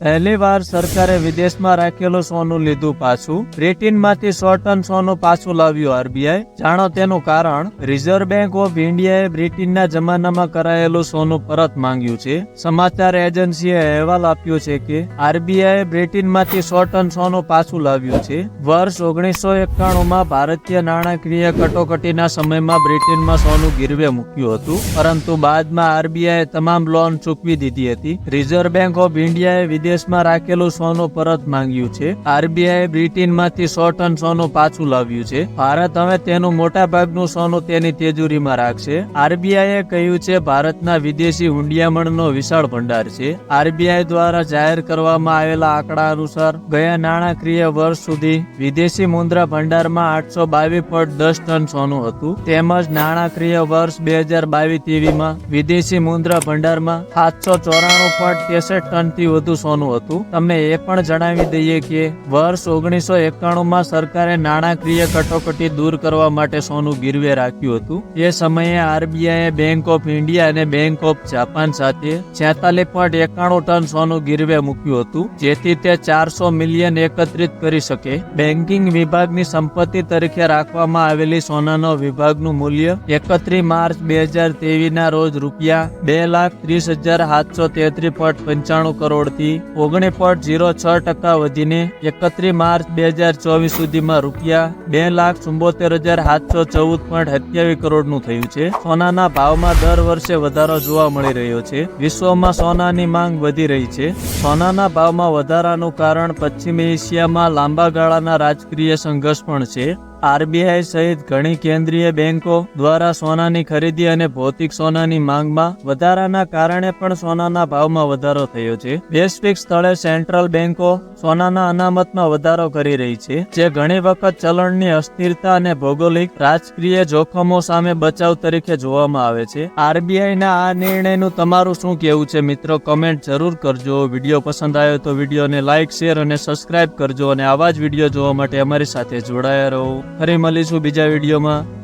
પહેલીવાર સરકારે વિદેશમાં રાખેલું સોનું લીધું પાછું। બ્રિટનમાંથી 100 ટન સોનું પાછું લાવ્યું આરબીઆઈ। જાણો તેનું કારણ। રિઝર્વ બેંક ઓફ ઇન્ડિયાએ બ્રિટનના જમાનામાં કરાયેલું સોનું પરત માંગ્યું છે। સમાચાર એજન્સીએ અહેવાલ આપ્યો છે કે આરબીઆઈએ બ્રિટનમાંથી 100 ટન સોનું પાછું લાવ્યું છે। વર્ષ 1991માં ભારતીય નાણાકીય કટોકટીના સમયમાં બ્રિટનમાં સોનું ગીરવે મૂક્યું હતું, પરંતુ બાદમાં આરબીઆઈએ તમામ લોન ચૂકવી દીધી હતી। રિઝર્વ બેંક ઓફ ઇન્ડિયાએ વિદેશમાં રાખેલું સોનું પરત માંગ્યું છે। આરબીઆઈ બ્રિટનમાંથી 100 ટન સોનું પાછું લાવ્યું છે। ભારત હવે તેનું મોટા ભાગનું સોનું તેની તિજોરીમાં રાખશે। આરબીઆઈએ કહ્યું છે ભારતના વિદેશી હુંડિયામણનો વિશાળ ભંડાર છે। આરબીઆઈ દ્વારા જાહેર કરવામાં આવેલા આંકડા અનુસાર ગયા નાણાકીય વર્ષ સુધી વિદેશી મુદ્રા ભંડારમાં 822.10 ટન સોનું હતું, તેમજ નાણાકીય વર્ષ 2022-23માં વિદેશી મુદ્રા ભંડારમાં 794.63 ટનથી વધુ સોનું હતું। તમને એ પણ જણાવી દઈએ કે વર્ષ 1991માં સરકારે નાણાકીય કટોકટી દૂર કરવા માટે સોનું ગીરવે રાખ્યું હતું। એ સમયે આરબીઆઈએ બેંક ઓફ ઇન્ડિયા અને બેંક ઓફ જાપાન સાથે 46.91 ટન સોનું ગીરવે મૂક્યું હતું, જેથી તે 400 મિલિયન એકત્રિત કરી શકે। બેન્કિંગ વિભાગની સંપત્તિ તરીકે રાખવામાં આવેલી સોનાનો વિભાગનું મૂલ્ય 31 માર્ચ 2023ના રોજ રૂપિયા 2,30,733.95 કરોડથી 19.06% વધીને 31 માર્ચ 2024 સુધીમાં રૂપિયા 2,74,714.27 કરોડનું થયું છે। સોનાના ભાવમાં દર વર્ષે વધારો જોવા મળી રહ્યો છે। વિશ્વમાં સોનાની માંગ વધી રહી છે। સોનાના ભાવમાં વધારાનું કારણ પશ્ચિમી એશિયામાં લાંબા ગાળાના રાજકીય સંઘર્ષ પણ છે। આરબીઆઈ સહિત ઘણી કેન્દ્રીય બેંકો દ્વારા સોનાની ખરીદી અને ભૌતિક સોનાની માંગમાં વધારાના કારણે પણ સોનાના ભાવમાં વધારો થયો છે। વૈશ્વિક સ્તરે સેન્ટ્રલ બેંકો સોનાના અનામતમાં વધારો કરી રહી છે, જે ઘણી વખત ચલણની અસ્થિરતા અને ભૌગોલિક રાજકીય જોખમો સામે બચાવ તરીકે જોવામાં આવે છે। આરબીઆઈના આ નિર્ણયનું તમારું શું કહેવું છે મિત્રો? કમેન્ટ જરૂર કરજો। વિડીયો પસંદ આવ્યો તો વિડીયોને લાઇક, શેર અને સબસ્ક્રાઇબ કરજો, અને આવા જ વિડીયો જોવા માટે અમારી સાથે જોડાયા રહો। ફરી મળીશું બીજા વિડીયોમાં।